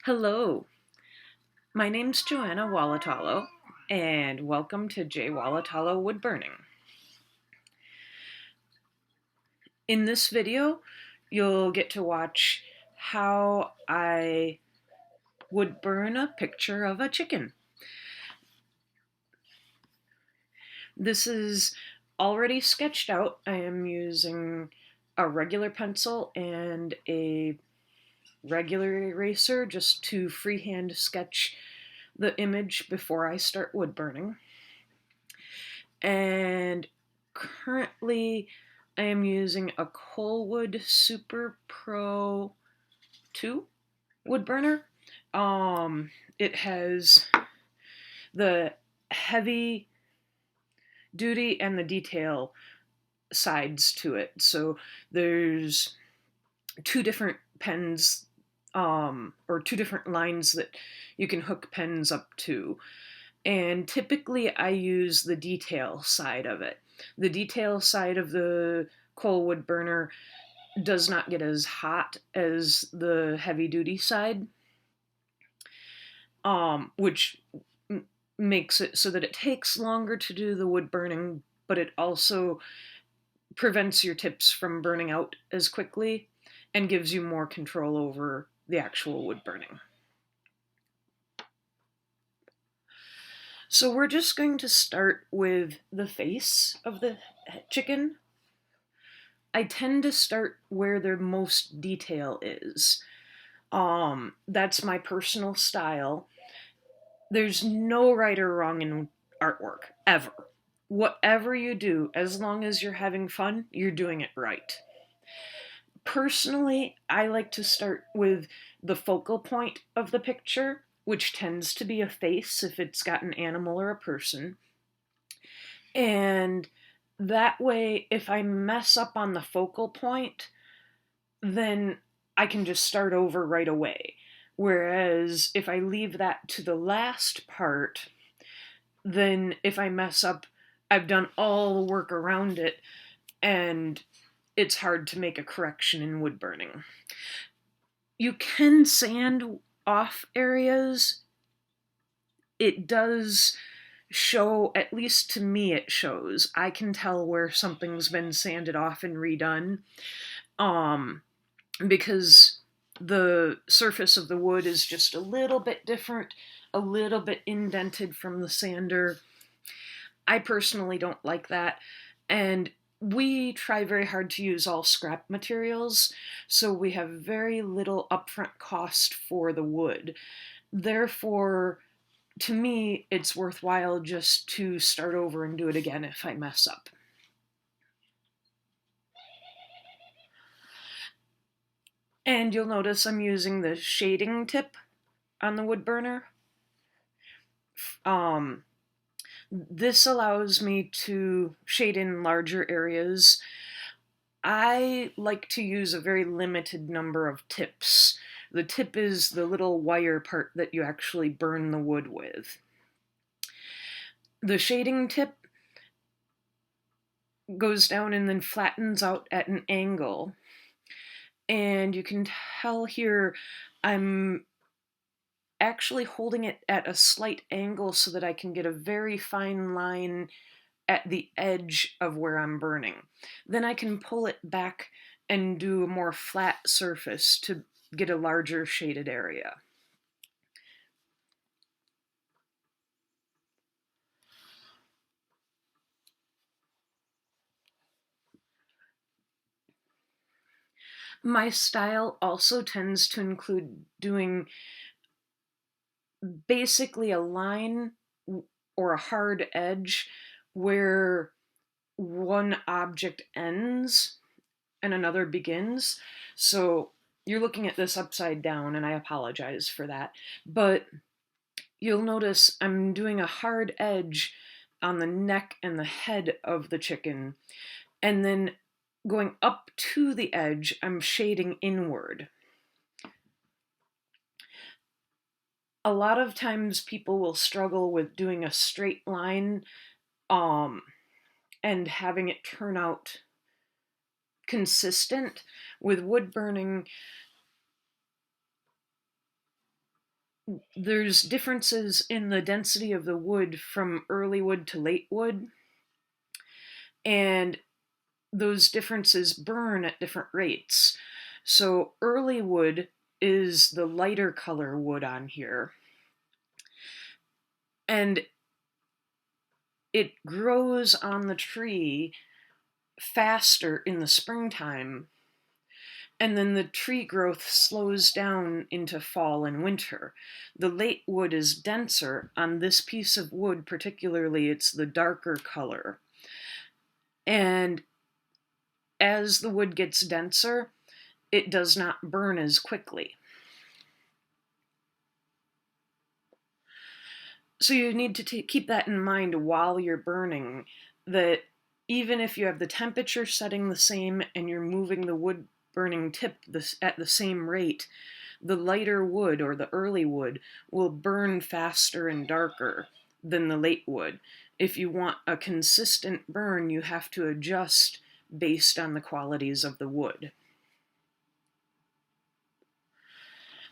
Hello, my name's Joanna Walitalo, and welcome to Walitalo Woodburning. In this video, you'll get to watch how I would burn a picture of a chicken. This is already sketched out. I am using a regular pencil and a regular eraser just to freehand sketch the image before I start wood burning. And currently I am using a Colwood Super Pro 2 wood burner. It has the heavy duty and the detail sides to it. So there's two different pens or two different lines that you can hook pens up to. And typically I use the detail side of it. The detail side of the coal wood burner does not get as hot as the heavy duty side, which makes it so that it takes longer to do the wood burning, but it also prevents your tips from burning out as quickly and gives you more control over the actual wood burning. So we're just going to start with the face of the chicken. I tend to start where the most detail is. That's my personal style. There's no right or wrong in artwork, ever. Whatever you do, as long as you're having fun, you're doing it right. Personally, I like to start with the focal point of the picture, which tends to be a face if it's got an animal or a person. And that way, if I mess up on the focal point, then I can just start over right away. Whereas if I leave that to the last part, then if I mess up, I've done all the work around it, and it's hard to make a correction in wood burning. You can sand off areas. It does show, at least to me it shows. I can tell where something's been sanded off and redone. Because the surface of the wood is just a little bit different, a little bit indented from the sander. I personally don't like that, and we try very hard to use all scrap materials, so we have very little upfront cost for the wood. Therefore, to me, it's worthwhile just to start over and do it again if I mess up. And you'll notice I'm using the shading tip on the wood burner. This allows me to shade in larger areas. I like to use a very limited number of tips. The tip is the little wire part that you actually burn the wood with. The shading tip goes down and then flattens out at an angle. And you can tell here I'm actually holding it at a slight angle so that I can get a very fine line at the edge of where I'm burning. Then I can pull it back and do a more flat surface to get a larger shaded area. My style also tends to include doing basically a line or a hard edge where one object ends and another begins. So you're looking at this upside down, and I apologize for that. But you'll notice I'm doing a hard edge on the neck and the head of the chicken, and then going up to the edge, I'm shading inward. A lot of times people will struggle with doing a straight line and having it turn out consistent. With wood burning, there's differences in the density of the wood from early wood to late wood, and those differences burn at different rates. So early wood is the lighter color wood on here, and it grows on the tree faster in the springtime, and then the tree growth slows down into fall and winter. The late wood is denser. On this piece of wood particularly, it's the darker color. And as the wood gets denser, it does not burn as quickly. So you need to keep that in mind while you're burning, that even if you have the temperature setting the same and you're moving the wood burning tip at the same rate, the lighter wood, or the early wood, will burn faster and darker than the late wood. If you want a consistent burn, you have to adjust based on the qualities of the wood.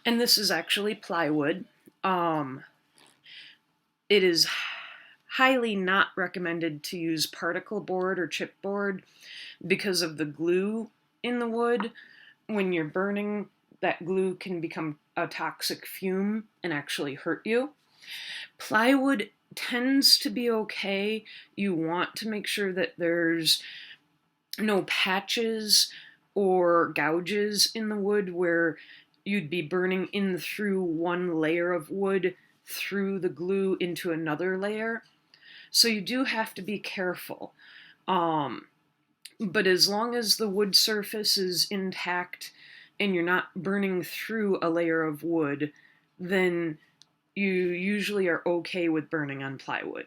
And this is actually plywood. It is highly not recommended to use particle board or chipboard because of the glue in the wood. When you're burning, that glue can become a toxic fume and actually hurt you. Plywood tends to be okay. You want to make sure that there's no patches or gouges in the wood where you'd be burning in through one layer of wood through the glue into another layer. So you do have to be careful. But as long as the wood surface is intact and you're not burning through a layer of wood, then you usually are okay with burning on plywood.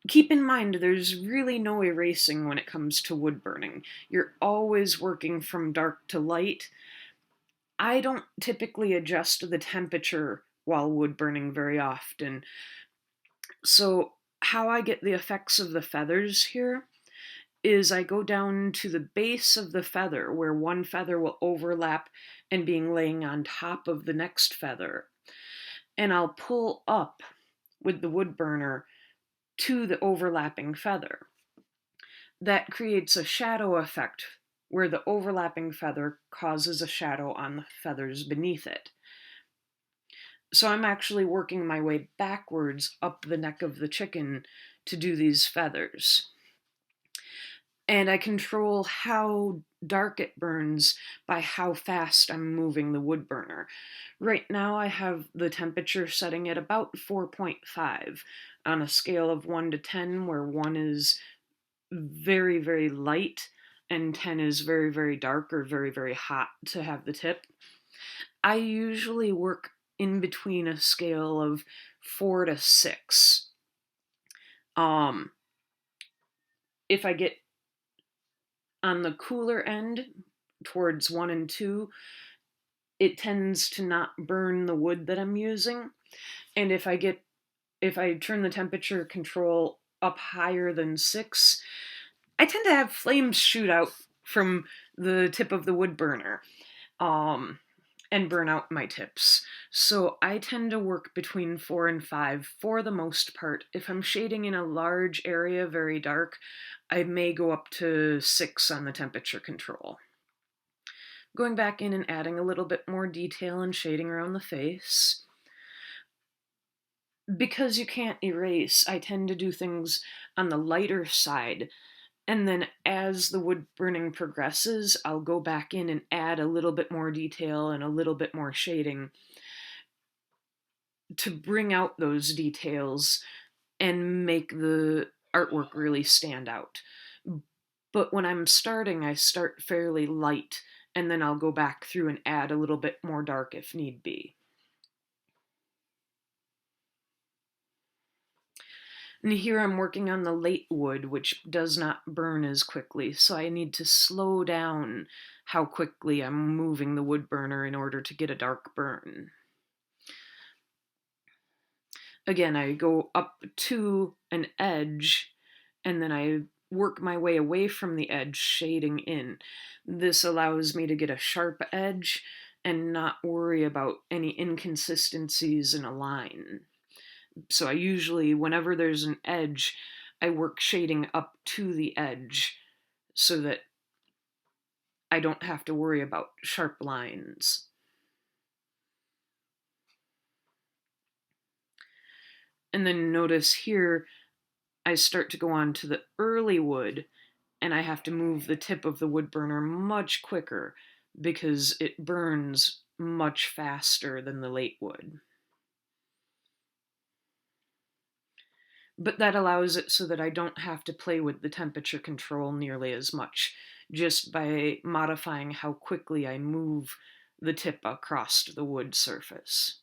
Keep in mind, there's really no erasing when it comes to wood burning. You're always working from dark to light. I don't typically adjust the temperature while wood burning very often. So how I get the effects of the feathers here is I go down to the base of the feather where one feather will overlap and being laying on top of the next feather. And I'll pull up with the wood burner to the overlapping feather. That creates a shadow effect where the overlapping feather causes a shadow on the feathers beneath it. So I'm actually working my way backwards up the neck of the chicken to do these feathers. And I control how dark it burns by how fast I'm moving the wood burner. Right now I have the temperature setting at about 4.5 on a scale of 1 to 10, where 1 is very, very light and 10 is very, very dark or very, very hot to have the tip. I usually work in between a scale of 4 to 6. If I get on the cooler end towards 1 and 2, it tends to not burn the wood that I'm using. And if I turn the temperature control up higher than 6, I tend to have flames shoot out from the tip of the wood burner and burn out my tips. So I tend to work between 4 and 5 for the most part. If I'm shading in a large area very dark, I may go up to 6 on the temperature control. Going back in and adding a little bit more detail and shading around the face. Because you can't erase, I tend to do things on the lighter side. And then as the wood burning progresses, I'll go back in and add a little bit more detail and a little bit more shading to bring out those details and make the artwork really stand out. But when I'm starting, I start fairly light, and then I'll go back through and add a little bit more dark if need be. And here I'm working on the late wood, which does not burn as quickly, so I need to slow down how quickly I'm moving the wood burner in order to get a dark burn. Again, I go up to an edge, and then I work my way away from the edge, shading in. This allows me to get a sharp edge and not worry about any inconsistencies in a line. So I usually, whenever there's an edge, I work shading up to the edge so that I don't have to worry about sharp lines. And then notice here, I start to go on to the early wood, and I have to move the tip of the wood burner much quicker because it burns much faster than the late wood. But that allows it so that I don't have to play with the temperature control nearly as much, just by modifying how quickly I move the tip across the wood surface.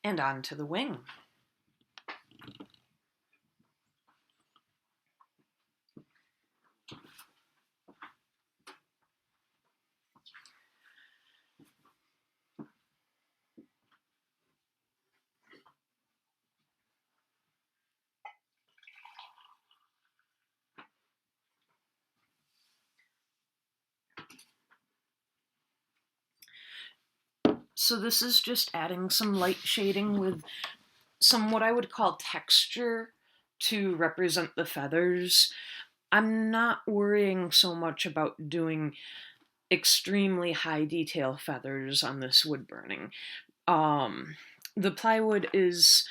And on to the wing. So this is just adding some light shading with some what I would call texture to represent the feathers. I'm not worrying so much about doing extremely high detail feathers on this wood burning. The plywood is,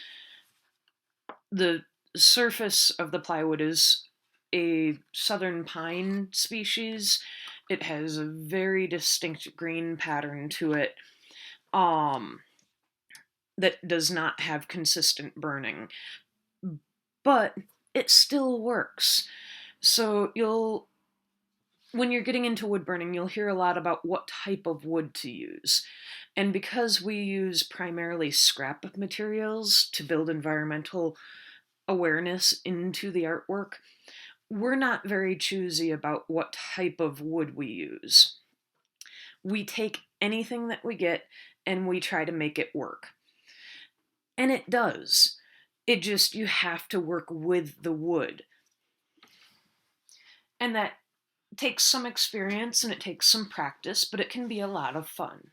the surface of the plywood is a southern pine species. It has a very distinct green pattern to it that does not have consistent burning, but it still works. So when you're getting into wood burning, you'll hear a lot about what type of wood to use. And because we use primarily scrap materials to build environmental awareness into the artwork, we're not very choosy about what type of wood we use. We take anything that we get and we try to make it work. And it does. It just, you have to work with the wood. And that takes some experience and it takes some practice, but it can be a lot of fun.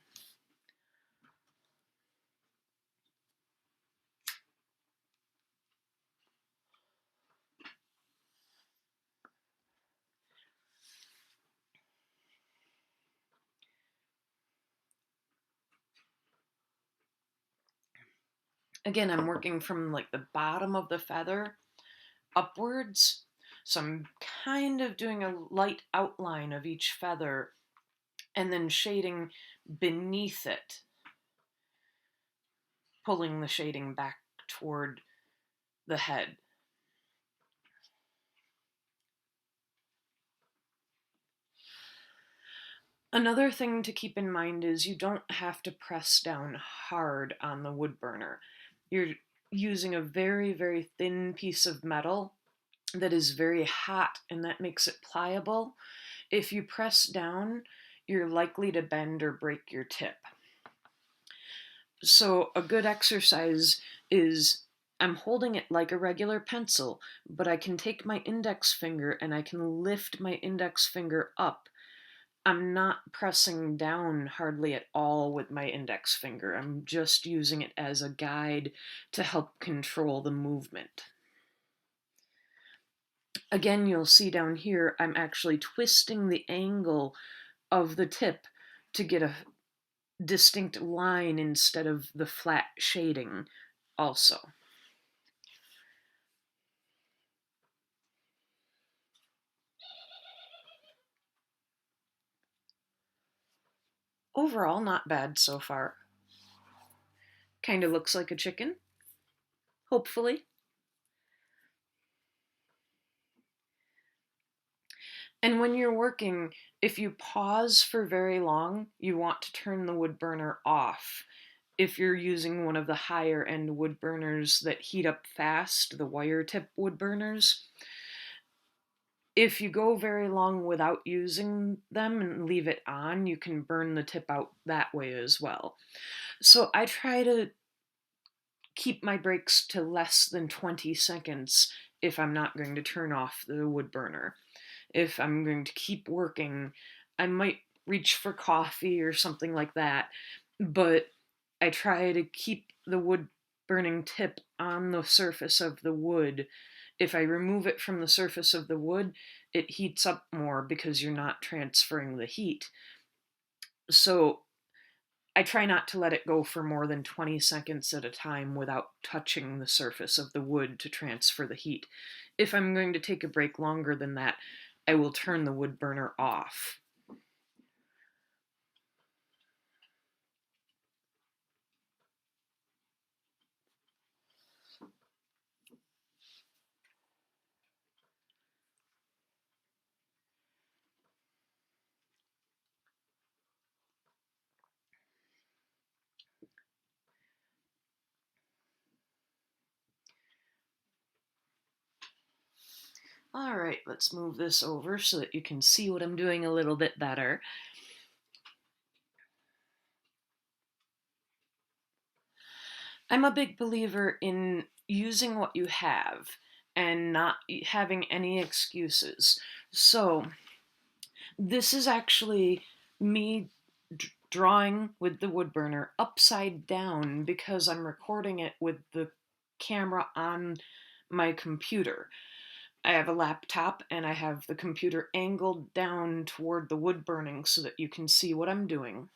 Again, I'm working from like the bottom of the feather upwards. So I'm kind of doing a light outline of each feather and then shading beneath it, pulling the shading back toward the head. Another thing to keep in mind is you don't have to press down hard on the wood burner. You're using a very, very thin piece of metal that is very hot, and that makes it pliable. If you press down, you're likely to bend or break your tip. So a good exercise is, I'm holding it like a regular pencil, but I can take my index finger and I can lift my index finger up. I'm not pressing down hardly at all with my index finger. I'm just using it as a guide to help control the movement. Again, you'll see down here, I'm actually twisting the angle of the tip to get a distinct line instead of the flat shading also. Overall, not bad so far. Kind of looks like a chicken, hopefully. And when you're working, if you pause for very long, you want to turn the wood burner off. If you're using one of the higher end wood burners that heat up fast, the wire tip wood burners, If you go very long without using them and leave it on, you can burn the tip out that way as well. So I try to keep my breaks to less than 20 seconds if I'm not going to turn off the wood burner. If I'm going to keep working, I might reach for coffee or something like that, but I try to keep the wood burning tip on the surface of the wood. If I remove it from the surface of the wood, it heats up more because you're not transferring the heat. So I try not to let it go for more than 20 seconds at a time without touching the surface of the wood to transfer the heat. If I'm going to take a break longer than that, I will turn the wood burner off. All right, let's move this over so that you can see what I'm doing a little bit better. I'm a big believer in using what you have and not having any excuses. So, this is actually me drawing with the wood burner upside down because I'm recording it with the camera on my computer. I have a laptop and I have the computer angled down toward the wood burning so that you can see what I'm doing.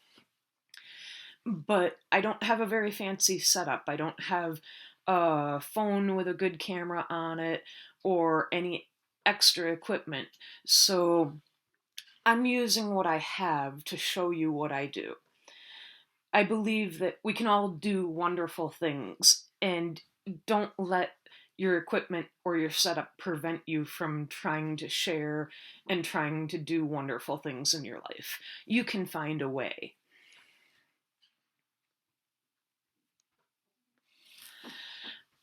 But I don't have a very fancy setup. I don't have a phone with a good camera on it or any extra equipment. So I'm using what I have to show you what I do. I believe that we can all do wonderful things, and don't let your equipment or your setup prevent you from trying to share and trying to do wonderful things in your life. You can find a way.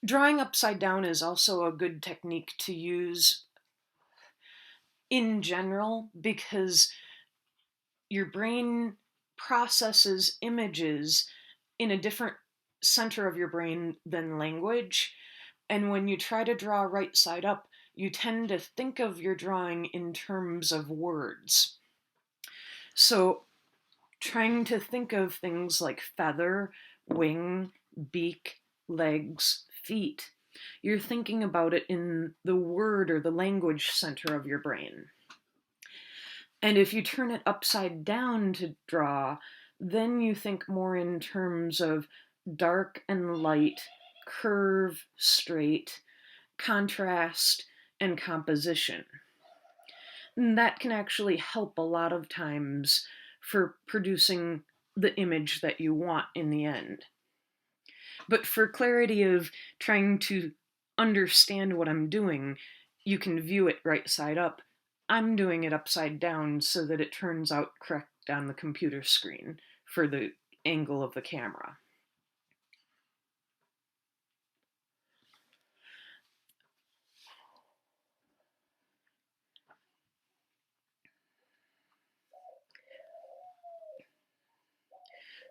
Drawing upside down is also a good technique to use in general because your brain processes images in a different center of your brain than language. And when you try to draw right side up, you tend to think of your drawing in terms of words. So trying to think of things like feather, wing, beak, legs, feet, you're thinking about it in the word or the language center of your brain. And if you turn it upside down to draw, then you think more in terms of dark and light, curve, straight, contrast, and composition. And that can actually help a lot of times for producing the image that you want in the end. But for clarity of trying to understand what I'm doing, you can view it right side up. I'm doing it upside down so that it turns out correct on the computer screen for the angle of the camera.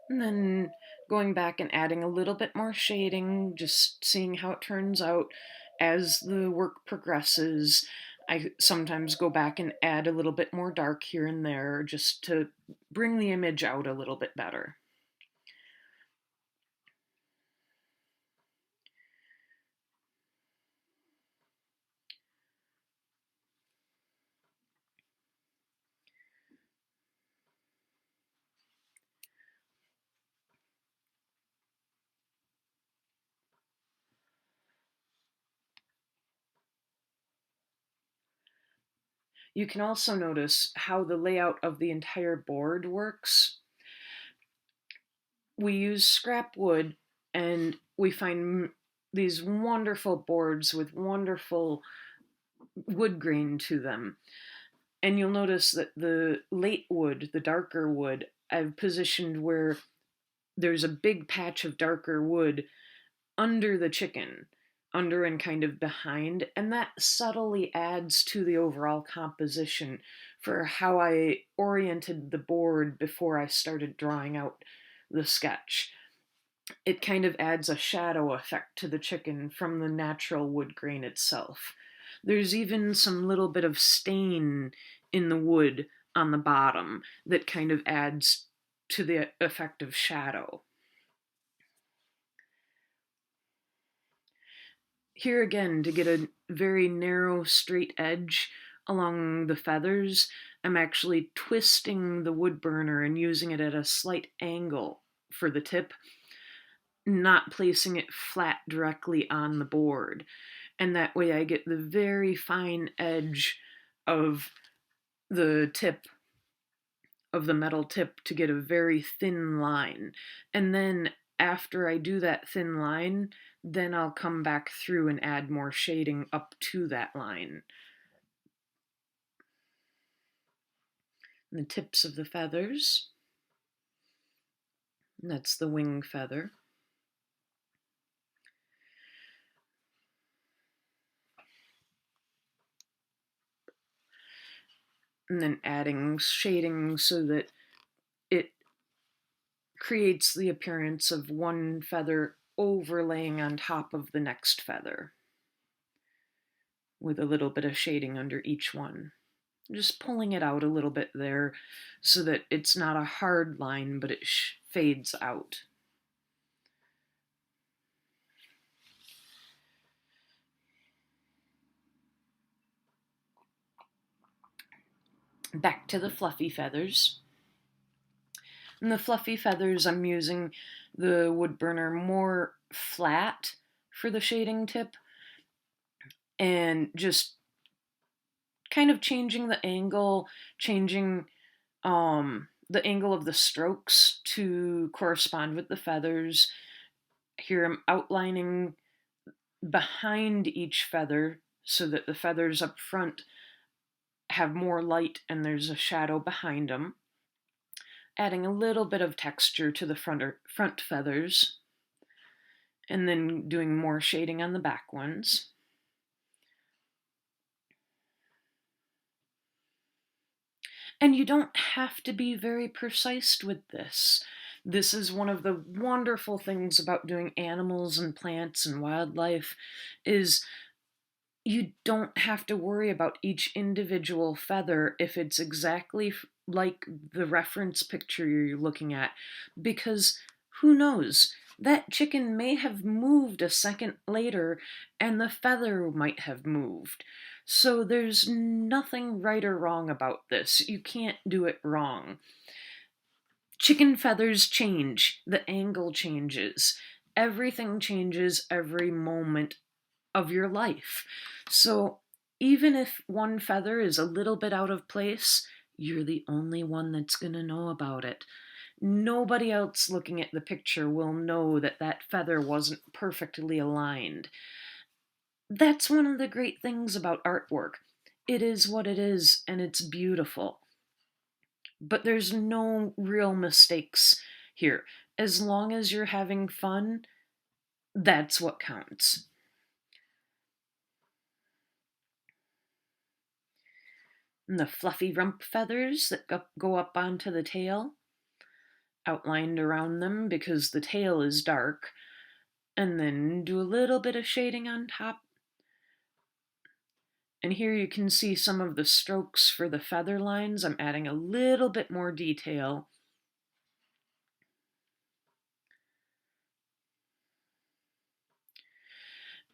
And then going back and adding a little bit more shading, just seeing how it turns out as the work progresses. I sometimes go back and add a little bit more dark here and there just to bring the image out a little bit better. You can also notice how the layout of the entire board works. We use scrap wood and we find these wonderful boards with wonderful wood grain to them. And you'll notice that the late wood, the darker wood, I've positioned where there's a big patch of darker wood under the chicken, under and kind of behind, and that subtly adds to the overall composition for how I oriented the board before I started drawing out the sketch. It kind of adds a shadow effect to the chicken from the natural wood grain itself. There's even some little bit of stain in the wood on the bottom that kind of adds to the effect of shadow. Here again, to get a very narrow straight edge along the feathers, I'm actually twisting the wood burner and using it at a slight angle for the tip, not placing it flat directly on the board. And that way I get the very fine edge of the tip, of the metal tip, to get a very thin line. And then after I do that thin line, then I'll come back through and add more shading up to that line. And the tips of the feathers, that's the wing feather. And then adding shading so that it creates the appearance of one feather overlaying on top of the next feather, with a little bit of shading under each one. Just pulling it out a little bit there so that it's not a hard line, but it fades out. Back to the fluffy feathers. And the fluffy feathers, I'm using the wood burner more flat for the shading tip, and just kind of changing the angle, changing the angle of the strokes to correspond with the feathers. Here I'm outlining behind each feather so that the feathers up front have more light and there's a shadow behind them. Adding a little bit of texture to the front feathers, and then doing more shading on the back ones. And you don't have to be very precise with this. This is one of the wonderful things about doing animals and plants and wildlife, is you don't have to worry about each individual feather if it's exactly like the reference picture you're looking at, because who knows? That chicken may have moved a second later and the feather might have moved. So there's nothing right or wrong about this. You can't do it wrong. Chicken feathers change, the angle changes, everything changes every moment of your life. So even if one feather is a little bit out of place, you're the only one that's going to know about it. Nobody else looking at the picture will know that that feather wasn't perfectly aligned. That's one of the great things about artwork. It is what it is, and it's beautiful. But there's no real mistakes here. As long as you're having fun, that's what counts. And the fluffy rump feathers that go up onto the tail, outlined around them because the tail is dark, and then do a little bit of shading on top. And here you can see some of the strokes for the feather lines. I'm adding a little bit more detail.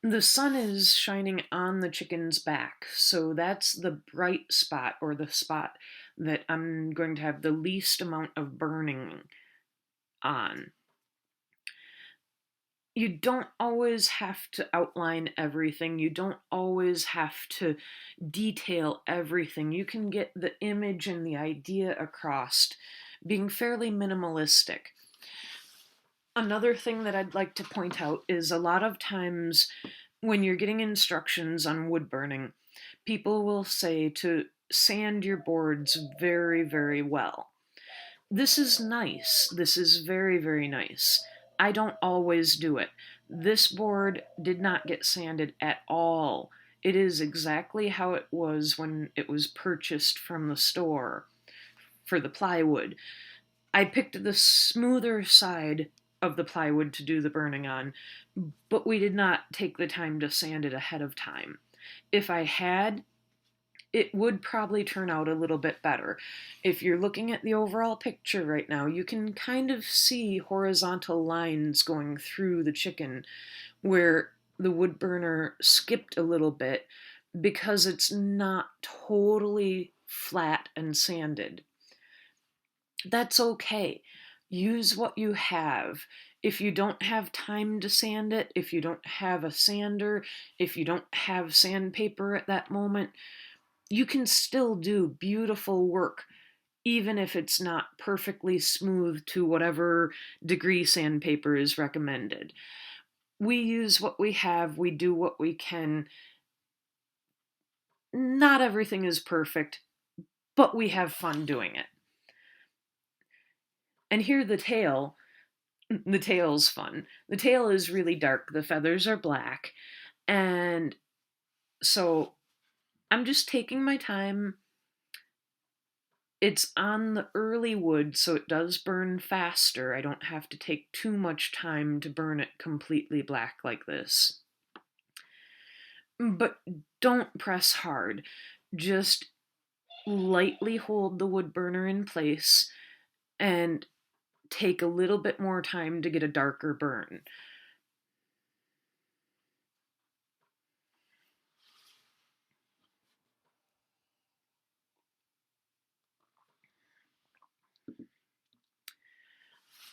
The sun is shining on the chicken's back, so that's the bright spot, or the spot that I'm going to have the least amount of burning on. You don't always have to outline everything. You don't always have to detail everything. You can get the image and the idea across, being fairly minimalistic. Another thing that I'd like to point out is a lot of times when you're getting instructions on wood burning, people will say to sand your boards very, very well. This is nice. This is very, very nice. I don't always do it. This board did not get sanded at all. It is exactly how it was when it was purchased from the store for the plywood. I picked the smoother side of the plywood to do the burning on, but we did not take the time to sand it ahead of time. If I had, it would probably turn out a little bit better. If you're looking at the overall picture right now, you can kind of see horizontal lines going through the chicken where the wood burner skipped a little bit because it's not totally flat and sanded. That's okay. Use what you have. If you don't have time to sand it, if you don't have a sander, if you don't have sandpaper at that moment, you can still do beautiful work, even if it's not perfectly smooth to whatever degree sandpaper is recommended. We use what we have, we do what we can. Not everything is perfect, but we have fun doing it. And here the tail. The tail's fun. The tail is really dark. The feathers are black. And so I'm just taking my time. It's on the early wood, so it does burn faster. I don't have to take too much time to burn it completely black like this. But don't press hard. Just lightly hold the wood burner in place and take a little bit more time to get a darker burn.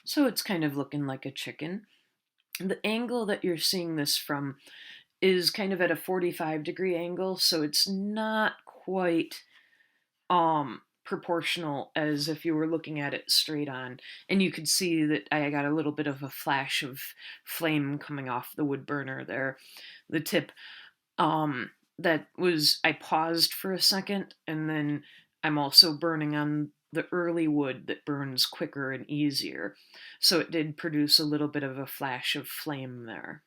So it's kind of looking like a chicken. The angle that you're seeing this from is kind of at a 45-degree angle, so it's not quite proportional as if you were looking at it straight on. And you could see that I got a little bit of a flash of flame coming off the wood burner there. The tip, that was, I paused for a second, and then I'm also burning on the early wood that burns quicker and easier. So it did produce a little bit of a flash of flame there.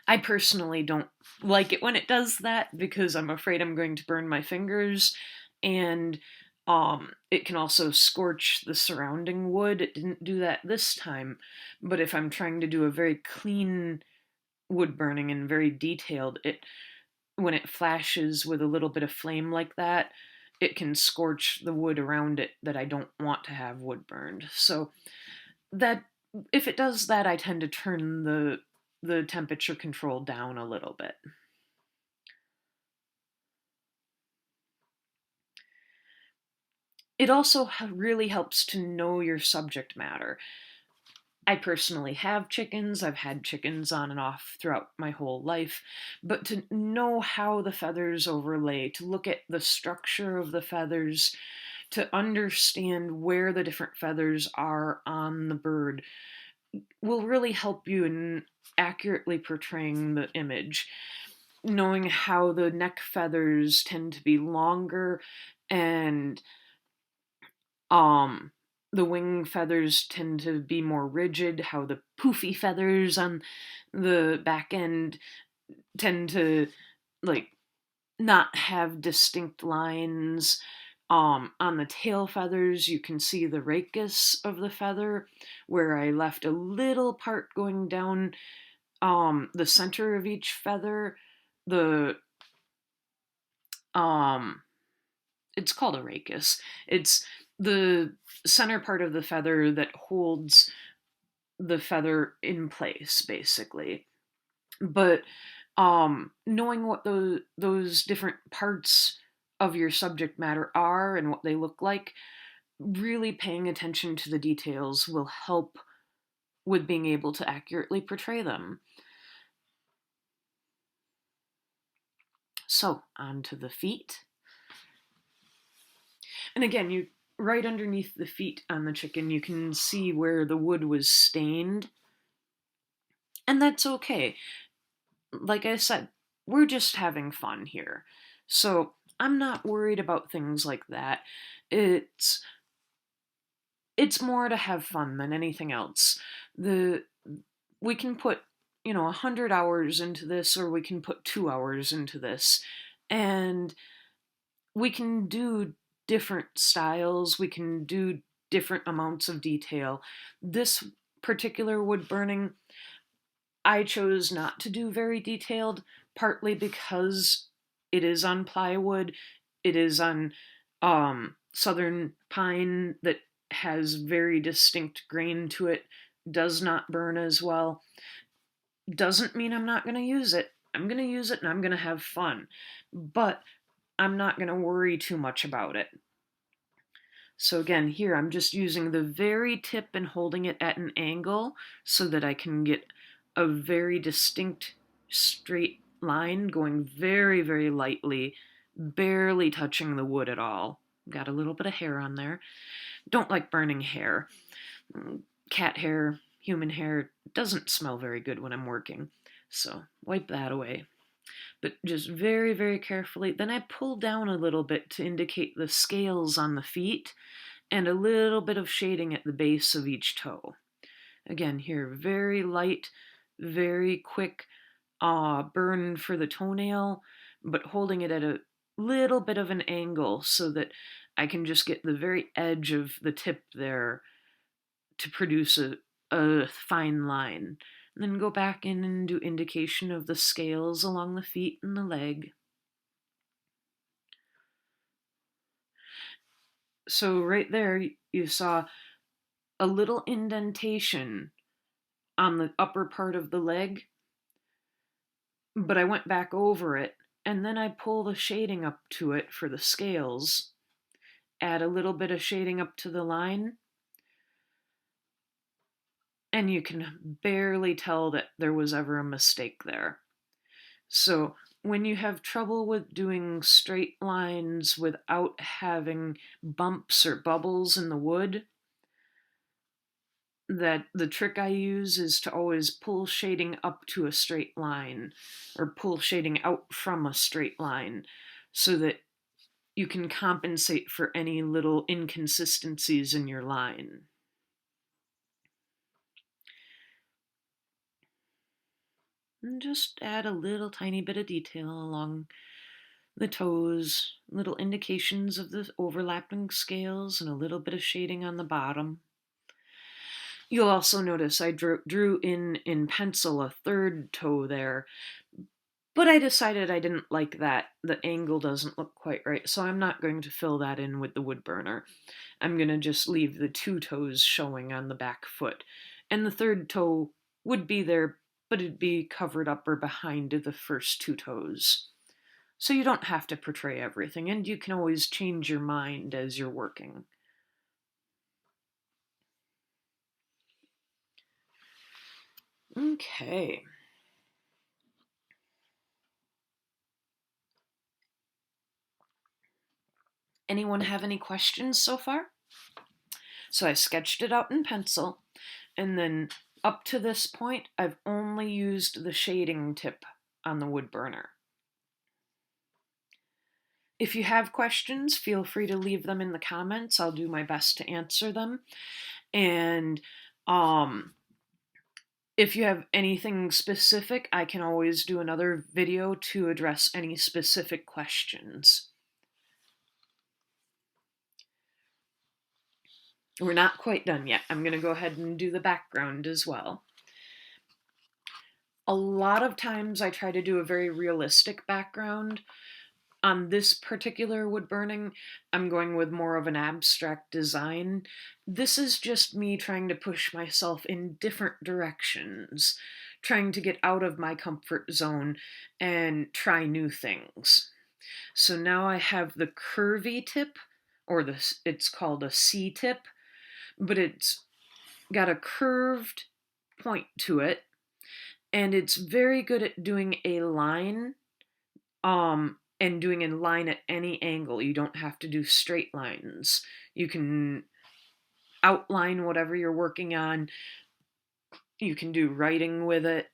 I personally don't like it when it does that because I'm afraid I'm going to burn my fingers, and it can also scorch the surrounding wood. It didn't do that this time, but if I'm trying to do a very clean wood burning and very detailed, when it flashes with a little bit of flame like that, it can scorch the wood around it that I don't want to have wood burned. So that if it does that, I tend to turn the temperature control down a little bit. It also really helps to know your subject matter. I personally have chickens. I've had chickens on and off throughout my whole life. But to know how the feathers overlay, to look at the structure of the feathers, to understand where the different feathers are on the bird, will really help you in accurately portraying the image. Knowing how the neck feathers tend to be longer and the wing feathers tend to be more rigid, how the poofy feathers on the back end tend to like not have distinct lines. On the tail feathers, you can see the rachis of the feather, where I left a little part going down the center of each feather. The it's called a rachis. It's the center part of the feather that holds the feather in place, basically. But knowing what those different parts of your subject matter are and what they look like, really paying attention to the details will help with being able to accurately portray them. So, on to the feet. And again, you right underneath the feet on the chicken, you can see where the wood was stained. And that's okay. Like I said, we're just having fun here. So I'm not worried about things like that. It's it's more to have fun than anything else. We can put 100 hours into this, or we can put 2 hours into this, and we can do different styles, we can do different amounts of detail. This particular wood burning, I chose not to do very detailed, partly because it is on plywood, it is on southern pine that has very distinct grain to it, does not burn as well. Doesn't mean I'm not going to use it. I'm going to use it and I'm going to have fun, but I'm not going to worry too much about it. So again, here I'm just using the very tip and holding it at an angle so that I can get a very distinct straight line going very, very lightly, barely touching the wood at all. Got a little bit of hair on there. Don't like burning hair. Cat hair, human hair, doesn't smell very good when I'm working. So wipe that away. But just very, very carefully. Then I pull down a little bit to indicate the scales on the feet and a little bit of shading at the base of each toe. Again, here, very light, very quick burn for the toenail, but holding it at a little bit of an angle so that I can just get the very edge of the tip there to produce a fine line. And then go back in and do indication of the scales along the feet and the leg. So right there, you saw a little indentation on the upper part of the leg, but I went back over it, and then I pull the shading up to it for the scales, add a little bit of shading up to the line, and you can barely tell that there was ever a mistake there. So when you have trouble with doing straight lines without having bumps or bubbles in the wood, that the trick I use is to always pull shading up to a straight line, or pull shading out from a straight line, so that you can compensate for any little inconsistencies in your line. And just add a little tiny bit of detail along the toes, little indications of the overlapping scales, and a little bit of shading on the bottom. You'll also notice I drew in pencil a third toe there, but I decided I didn't like that. The angle doesn't look quite right, so I'm not going to fill that in with the wood burner. I'm going to just leave the 2 toes showing on the back foot, and the third toe would be there, but it'd be covered up or behind the first 2 toes. So you don't have to portray everything, and you can always change your mind as you're working. Okay. Anyone have any questions so far? So I sketched it out in pencil, and then up to this point, I've only used the shading tip on the wood burner. If you have questions, feel free to leave them in the comments. I'll do my best to answer them. And if you have anything specific, I can always do another video to address any specific questions. We're not quite done yet. I'm going to go ahead and do the background as well. A lot of times I try to do a very realistic background. On this particular wood burning, I'm going with more of an abstract design. This is just me trying to push myself in different directions, trying to get out of my comfort zone and try new things. So now I have the curvy tip, or it's called a C tip, but it's got a curved point to it, and it's very good at doing a line, and doing a line at any angle. You don't have to do straight lines. You can outline whatever you're working on. You can do writing with it.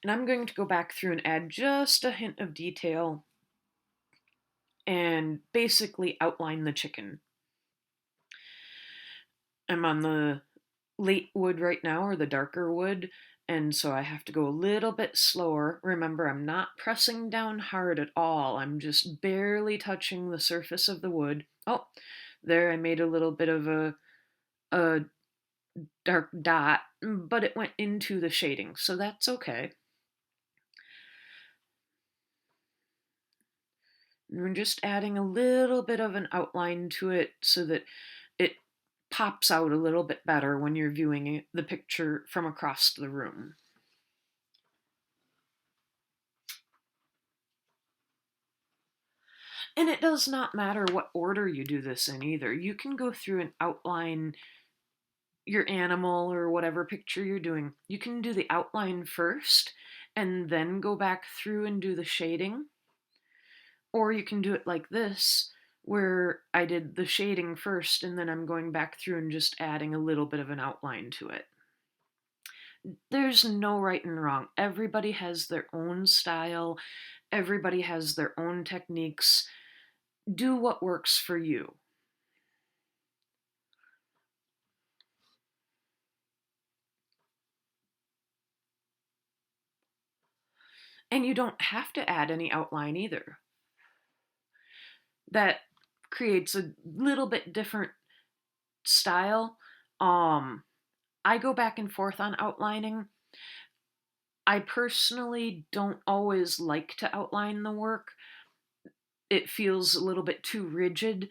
And I'm going to go back through and add just a hint of detail and basically outline the chicken. I'm on the late wood right now, or the darker wood, and so I have to go a little bit slower. Remember, I'm not pressing down hard at all. I'm just barely touching the surface of the wood. Oh, there I made a little bit of a dark dot, but it went into the shading, so that's okay. And we're just adding a little bit of an outline to it so that it pops out a little bit better when you're viewing the picture from across the room. And it does not matter what order you do this in either. You can go through and outline your animal or whatever picture you're doing. You can do the outline first and then go back through and do the shading. Or you can do it like this, where I did the shading first and then I'm going back through and just adding a little bit of an outline to it. There's no right and wrong. Everybody has their own style. Everybody has their own techniques. Do what works for you. And you don't have to add any outline either. That creates a little bit different style. I go back and forth on outlining. I personally don't always like to outline the work. It feels a little bit too rigid,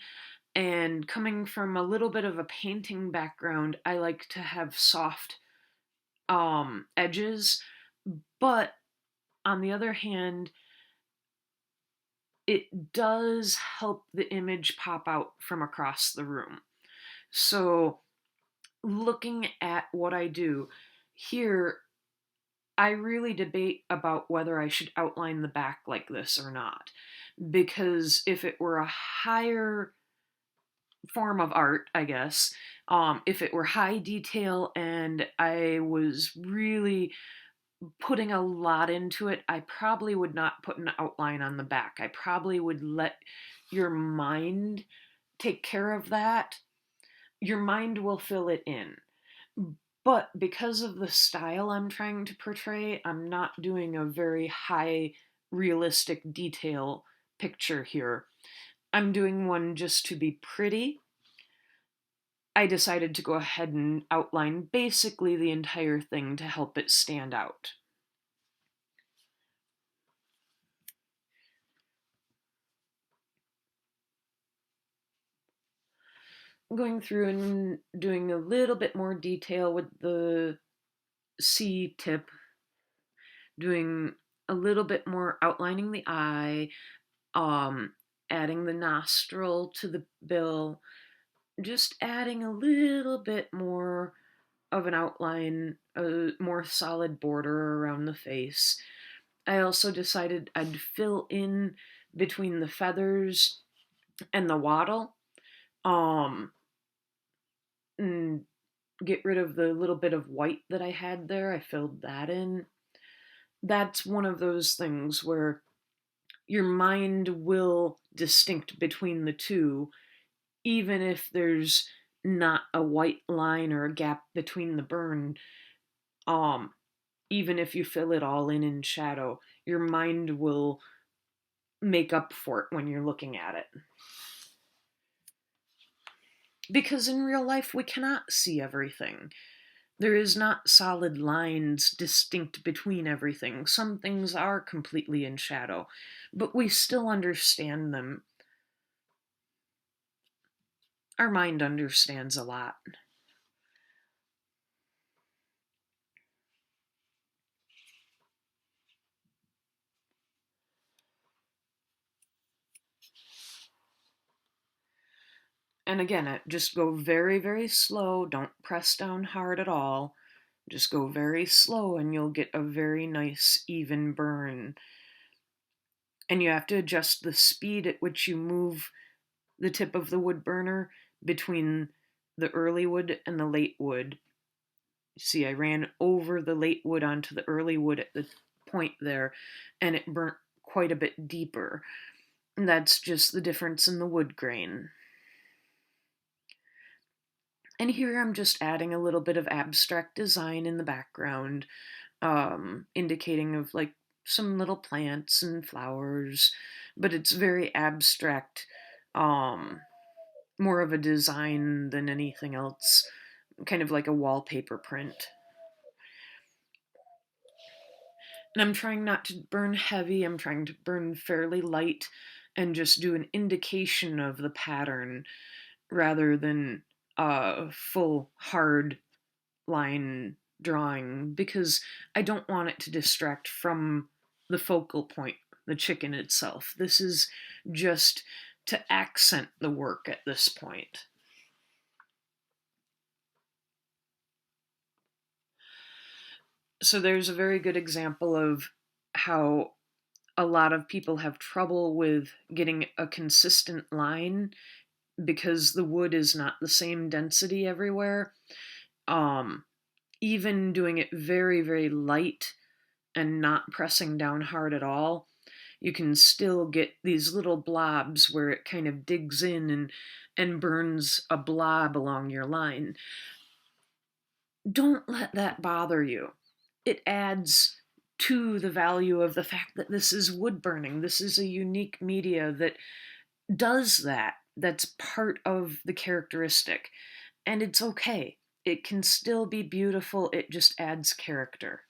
and coming from a little bit of a painting background, I like to have soft edges, but on the other hand, it does help the image pop out from across the room. So looking at what I do here, I really debate about whether I should outline the back like this or not. Because if it were a higher form of art, I guess, if it were high detail and I was really putting a lot into it, I probably would not put an outline on the back. I probably would let your mind take care of that. Your mind will fill it in. But because of the style I'm trying to portray, I'm not doing a very high realistic detail picture here. I'm doing one just to be pretty. I decided to go ahead and outline basically the entire thing to help it stand out. Going through and doing a little bit more detail with the C tip, doing a little bit more outlining the eye, adding the nostril to the bill, just adding a little bit more of an outline, a more solid border around the face. I also decided I'd fill in between the feathers and the wattle, and get rid of the little bit of white that I had there. I filled that in. That's one of those things where your mind will distinct between the two, even if there's not a white line or a gap between the burn. Even if you fill it all in shadow, your mind will make up for it when you're looking at it. Because in real life, we cannot see everything. There is not solid lines distinct between everything. Some things are completely in shadow, but we still understand them. Our mind understands a lot. And again, just go very, very slow. Don't press down hard at all. Just go very slow and you'll get a very nice, even burn. And you have to adjust the speed at which you move the tip of the wood burner between the early wood and the late wood. See, I ran over the late wood onto the early wood at the point there, and it burnt quite a bit deeper. And that's just the difference in the wood grain. And here I'm just adding a little bit of abstract design in the background, indicating of like some little plants and flowers, but it's very abstract, um, more of a design than anything else, kind of like a wallpaper print. And I'm trying not to burn heavy, I'm trying to burn fairly light and just do an indication of the pattern rather than a full hard line drawing, because I don't want it to distract from the focal point, the chicken itself. This is just to accent the work at this point. So there's a very good example of how a lot of people have trouble with getting a consistent line because the wood is not the same density everywhere. Um, Even doing it very, very light and not pressing down hard at all, you can still get these little blobs where it kind of digs in and burns a blob along your line. Don't let that bother you. It adds to the value of the fact that this is wood burning. This is a unique media that does that. That's part of the characteristic. And it's okay. It can still be beautiful, it just adds character.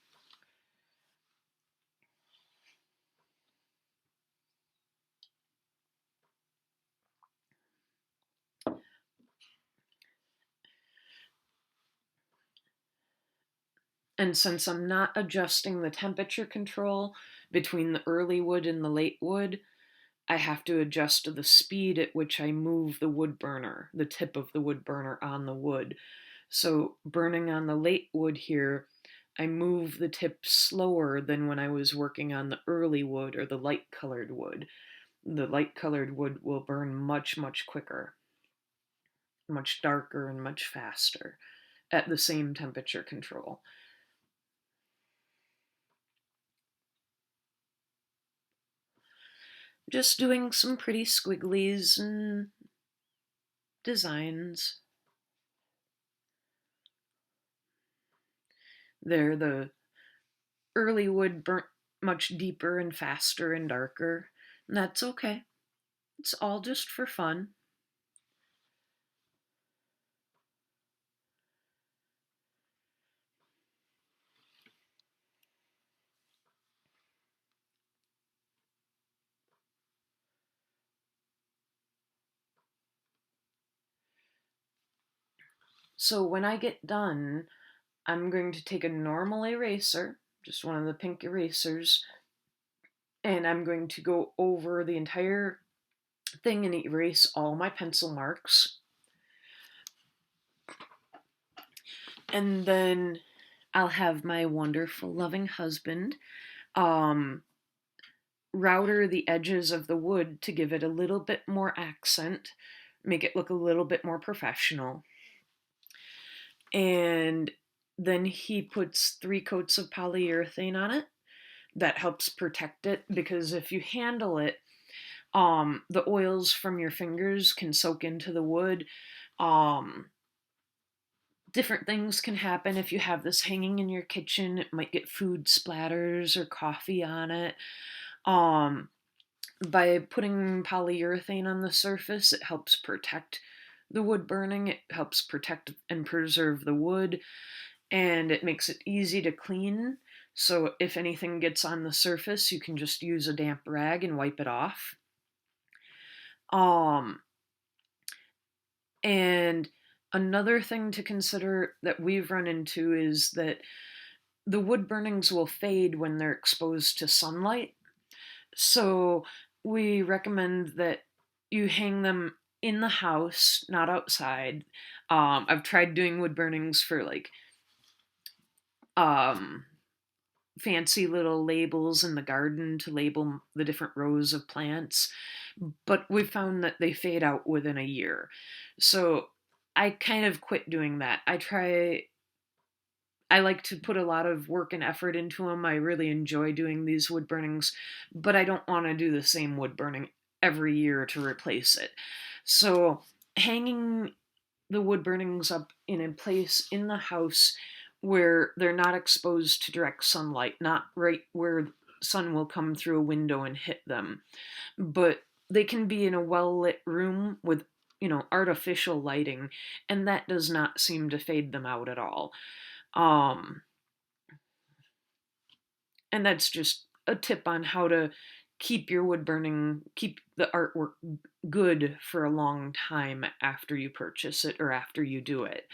And since I'm not adjusting the temperature control between the early wood and the late wood, I have to adjust to the speed at which I move the wood burner, the tip of the wood burner on the wood. So burning on the late wood here, I move the tip slower than when I was working on the early wood or the light colored wood. The light colored wood will burn much, much quicker, much darker, and much faster at the same temperature control. Just doing some pretty squigglies and designs. There, the early wood burnt much deeper and faster and darker. And that's okay. It's all just for fun. So when I get done, I'm going to take a normal eraser, just one of the pink erasers, and I'm going to go over the entire thing and erase all my pencil marks. And then I'll have my wonderful, loving husband router the edges of the wood to give it a little bit more accent, make it look a little bit more professional. And then he puts 3 coats of polyurethane on it. That helps protect it, because if you handle it, the oils from your fingers can soak into the wood. Different things can happen if you have this hanging in your kitchen. It might get food splatters or coffee on it. By putting polyurethane on the surface, it helps protect the wood burning. It helps protect and preserve the wood, and it makes it easy to clean. So if anything gets on the surface, you can just use a damp rag and wipe it off. And another thing to consider that we've run into is that the wood burnings will fade when they're exposed to sunlight. So we recommend that you hang them in the house, not outside. I've tried doing wood burnings for like fancy little labels in the garden to label the different rows of plants, but we found that they fade out within a year. So I kind of quit doing that. I like to put a lot of work and effort into them. I really enjoy doing these wood burnings, but I don't want to do the same wood burning every year to replace it. So hanging the wood burnings up in a place in the house where they're not exposed to direct sunlight, not right where sun will come through a window and hit them, but they can be in a well-lit room with, artificial lighting, and that does not seem to fade them out at all. And that's just a tip on how to keep your wood burning, keep the artwork good for a long time after you purchase it or after you do it.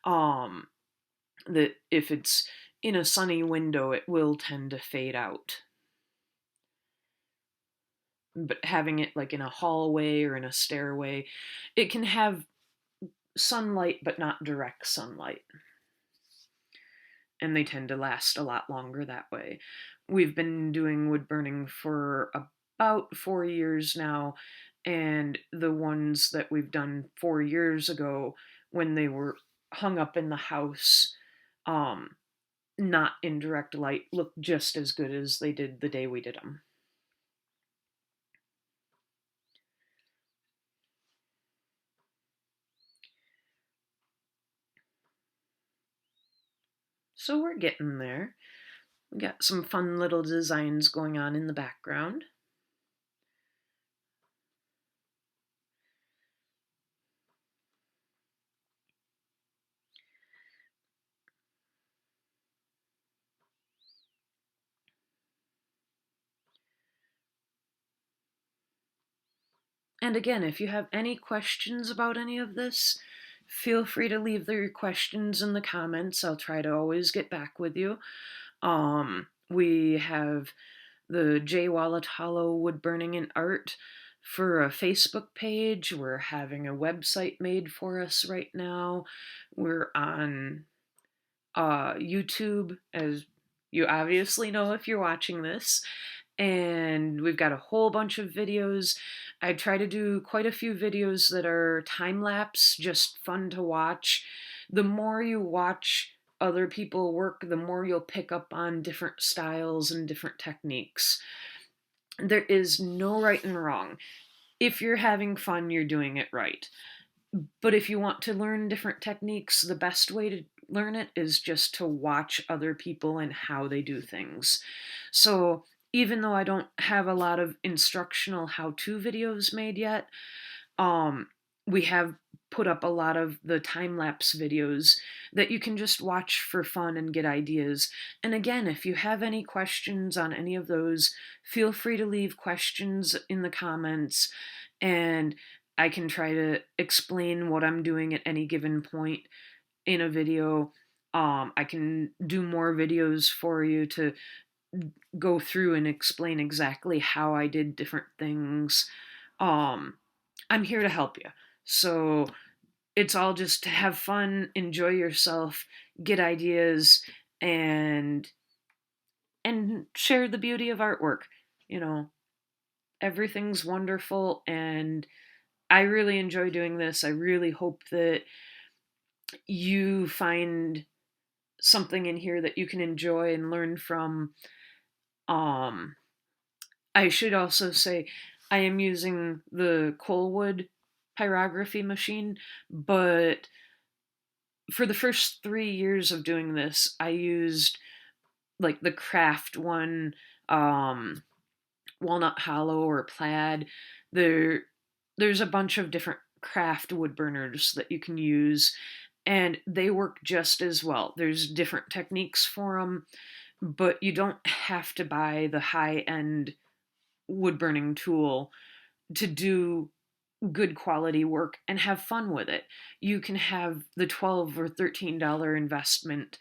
That if it's in a sunny window, it will tend to fade out. But having it like in a hallway or in a stairway, it can have sunlight but not direct sunlight. And they tend to last a lot longer that way. We've been doing wood burning for about 4 years now, and the ones that we've done 4 years ago when they were hung up in the house, not in direct light, look just as good as they did the day we did them. So we're getting there. We got some fun little designs going on in the background. And again, if you have any questions about any of this, feel free to leave your questions in the comments. I'll try to always get back with you. We have the Walitalo Woodburning and Art for a Facebook page. We're having a website made for us right now. We're on YouTube, as you obviously know if you're watching this. And we've got a whole bunch of videos. I try to do quite a few videos that are time-lapse, just fun to watch. The more you watch other people work, the more you'll pick up on different styles and different techniques. There is no right and wrong. If you're having fun, you're doing it right. But if you want to learn different techniques, the best way to learn it is just to watch other people and how they do things. So even though I don't have a lot of instructional how-to videos made yet, we have put up a lot of the time-lapse videos that you can just watch for fun and get ideas. And again, if you have any questions on any of those, feel free to leave questions in the comments, and I can try to explain what I'm doing at any given point in a video. I can do more videos for you to go through and explain exactly how I did different things. I'm here to help you. So it's all just to have fun, enjoy yourself, get ideas, and share the beauty of artwork. Everything's wonderful, and I really enjoy doing this. I really hope that you find something in here that you can enjoy and learn from. I should also say I am using the colwood pyrography machine, but for the first 3 years of doing this, I used like the craft one, walnut hollow or plaid. There's a bunch of different craft wood burners that you can use, and they work just as well. There's different techniques for them, but you don't have to buy the high-end wood burning tool to do good quality work and have fun with it. You can have the $12 or $13 investment.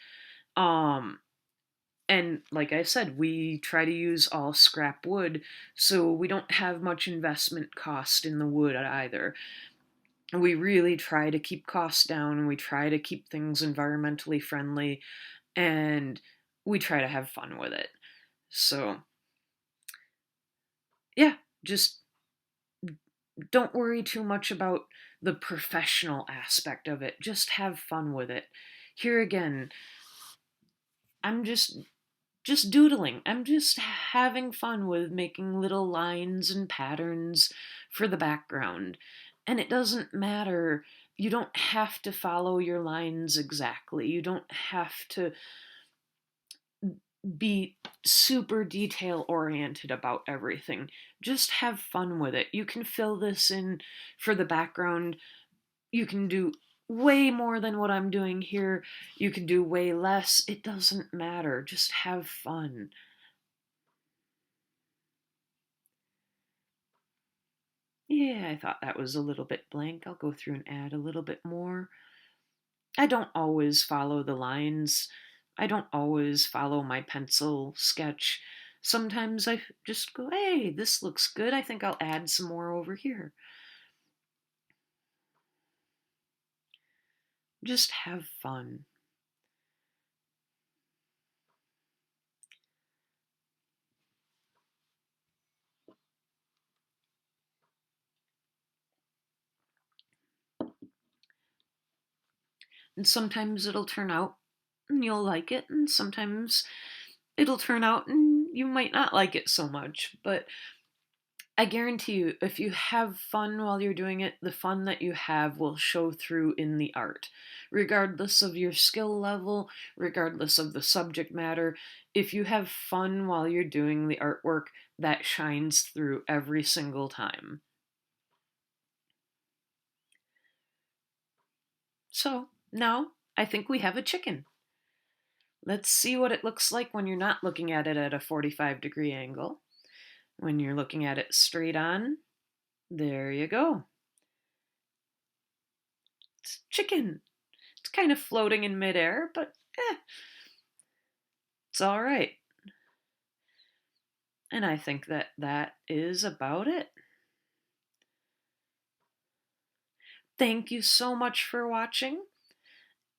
And like I said, we try to use all scrap wood, so we don't have much investment cost in the wood either. We really try to keep costs down, we try to keep things environmentally friendly, and we try to have fun with it. So, yeah, just don't worry too much about the professional aspect of it. Just have fun with it. Here again, I'm just doodling. I'm just having fun with making little lines and patterns for the background. And it doesn't matter you don't have to follow your lines exactly. You don't have to be super detail oriented about everything. Just have fun with it. You can fill this in for the background. You can do way more than what I'm doing here. You can do way less. It doesn't matter. Just have fun. Yeah, I thought that was a little bit blank. I'll go through and add a little bit more. I don't always follow the lines. I don't always follow my pencil sketch. Sometimes I just go, hey, this looks good. I think I'll add some more over here. Just have fun. And sometimes it'll turn out and you'll like it, and sometimes it'll turn out and you might not like it so much. But I guarantee you, if you have fun while you're doing it, the fun that you have will show through in the art. Regardless of your skill level, regardless of the subject matter, if you have fun while you're doing the artwork, that shines through every single time. So now I think we have a chicken. Let's see what it looks like when you're not looking at it at a 45-degree angle. When you're looking at it straight on, there you go. It's chicken. It's kind of floating in midair, but it's all right. And I think that that is about it. Thank you so much for watching.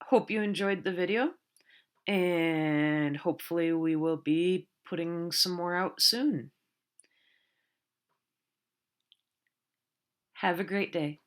Hope you enjoyed the video, and hopefully we will be putting some more out soon. Have a great day.